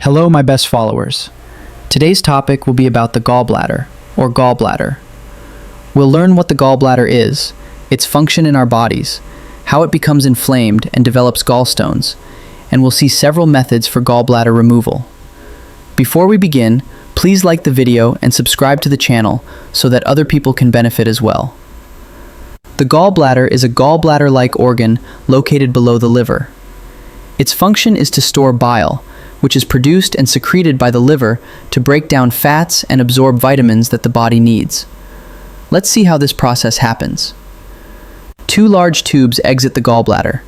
Hello, my best followers. Today's topic will be about the gallbladder, or gallbladder. We'll learn what the gallbladder is, its function in our bodies, how it becomes inflamed and develops gallstones, and we'll see several methods for gallbladder removal. Before we begin, please like the video and subscribe to the channel so that other people can benefit as well. The gallbladder is a gallbladder-like organ located below the liver. Its function is to store bile, which is produced and secreted by the liver to break down fats and absorb vitamins that the body needs. Let's see how this process happens. Two large tubes exit the gallbladder,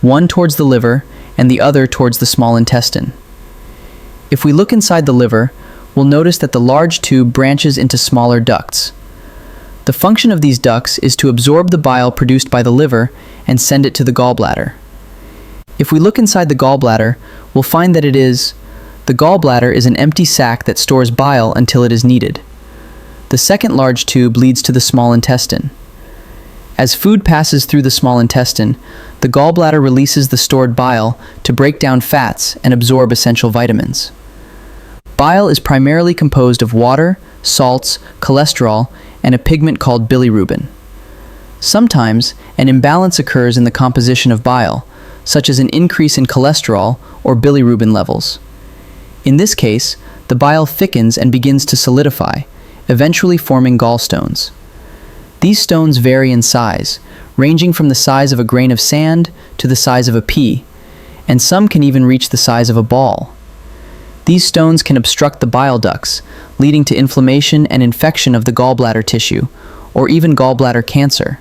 one towards the liver and the other towards the small intestine. If we look inside the liver, we'll notice that the large tube branches into smaller ducts. The function of these ducts is to absorb the bile produced by the liver and send it to the gallbladder. If we look inside the gallbladder, we'll find that the gallbladder is an empty sac that stores bile until it is needed. The second large tube leads to the small intestine. As food passes through the small intestine, the gallbladder releases the stored bile to break down fats and absorb essential vitamins. Bile is primarily composed of water, salts, cholesterol, and a pigment called bilirubin. Sometimes, an imbalance occurs in the composition of bile, such as an increase in cholesterol or bilirubin levels. In this case, the bile thickens and begins to solidify, eventually forming gallstones. These stones vary in size, ranging from the size of a grain of sand to the size of a pea, and some can even reach the size of a ball. These stones can obstruct the bile ducts, leading to inflammation and infection of the gallbladder tissue, or even gallbladder cancer.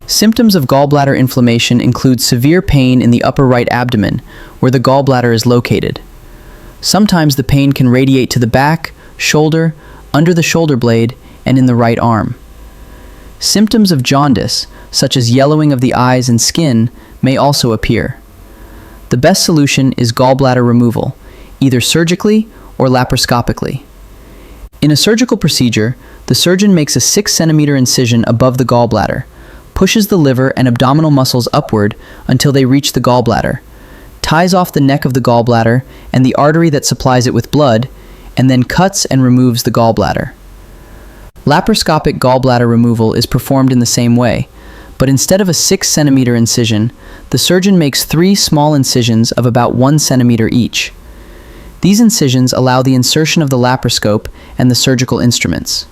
Symptoms of gallbladder inflammation include severe pain in the upper right abdomen, where the gallbladder is located. Sometimes the pain can radiate to the back, shoulder, under the shoulder blade, and in the right arm. Symptoms of jaundice, such as yellowing of the eyes and skin, may also appear. The best solution is gallbladder removal, either surgically or laparoscopically. In a surgical procedure, the surgeon makes a 6-centimeter incision above the gallbladder, pushes the liver and abdominal muscles upward until they reach the gallbladder, ties off the neck of the gallbladder and the artery that supplies it with blood, and then cuts and removes the gallbladder. Laparoscopic gallbladder removal is performed in the same way, but instead of a 6-centimeter incision, the surgeon makes 3 small incisions of about 1 centimeter each. These incisions allow the insertion of the laparoscope and the surgical instruments.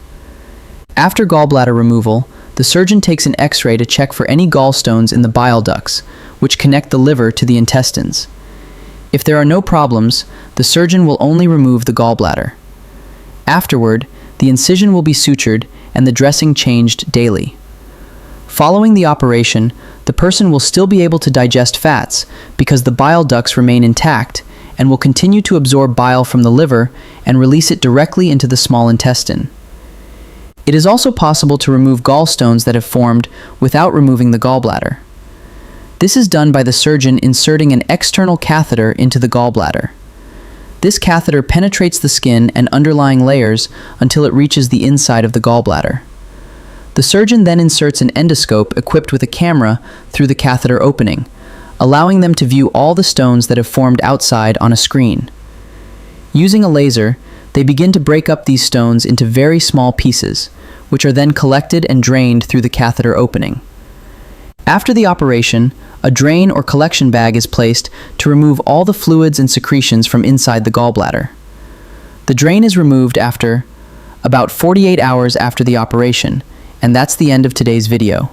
After gallbladder removal, the surgeon takes an X-ray to check for any gallstones in the bile ducts, which connect the liver to the intestines. If there are no problems, the surgeon will only remove the gallbladder. Afterward, the incision will be sutured and the dressing changed daily. Following the operation, the person will still be able to digest fats because the bile ducts remain intact and will continue to absorb bile from the liver and release it directly into the small intestine. It is also possible to remove gallstones that have formed without removing the gallbladder. This is done by the surgeon inserting an external catheter into the gallbladder. This catheter penetrates the skin and underlying layers until it reaches the inside of the gallbladder. The surgeon then inserts an endoscope equipped with a camera through the catheter opening, allowing them to view all the stones that have formed outside on a screen. Using a laser, they begin to break up these stones into very small pieces, which are then collected and drained through the catheter opening. After the operation, a drain or collection bag is placed to remove all the fluids and secretions from inside the gallbladder. The drain is removed after about 48 hours after the operation, and that's the end of today's video.